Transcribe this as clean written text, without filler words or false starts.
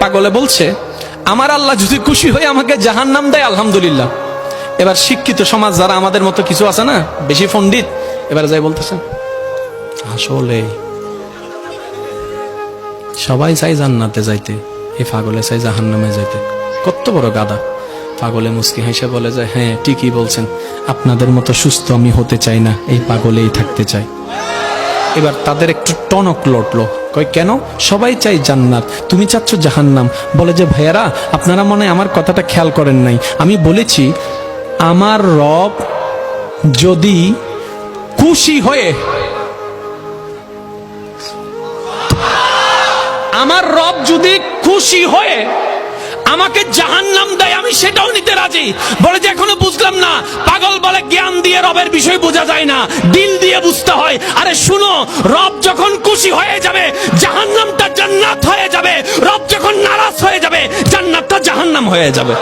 পাগলে বলছে, আমার আল্লাহ যদি খুশি হয়ে আমাকে জাহান্নাম দেয় আলহামদুলিল্লাহ। এবার শিক্ষিত সমাজ যারা আমাদের মতো কিছু আছে না, বেশি পণ্ডিত, এবার যাই বলতেছে আসলে সবাই চাই জান্নাতে যাইতে, এই পাগলে চাই জাহান্নামে যাইতে। কত বড় গাদা! পাগলে মুস্কি হেসে বলে যায়, হ্যাঁ ঠিকই বলছেন, আপনাদের মতো সুস্থ আমি হতে চাই না, এই পাগলেই থাকতে চাই। এবার তাদের একটু টনক লটলো, কই কেন? সবাই চাই জান্নাত, তুমি চাচ্ছ জাহান্নাম। বলে যে ভাইয়ারা, আপনারা মনে হয় আমার কথাটা খেয়াল করেন নাই। আমি বলেছি আমার রব যদি খুশি হয়ে, আমার রব যদি খুশি হয়ে আমাকে জাহান্নাম দেয়, আমি সেটাও নিতে রাজি। বলে যে এখনো বুঝলাম না। পাগল বলে জ্ঞান দিয়ে রবের বিষয় বোঝা যায় না, দিল দিয়ে বুঝতে হয়। আরে শুনো, রব যখন খুশি হয়ে যাবে জাহান্নামটা জান্নাত হয়ে যাবে, রব যখন নারাজ হয়ে যাবে জান্নাতটা জাহান্নাম হয়ে যাবে।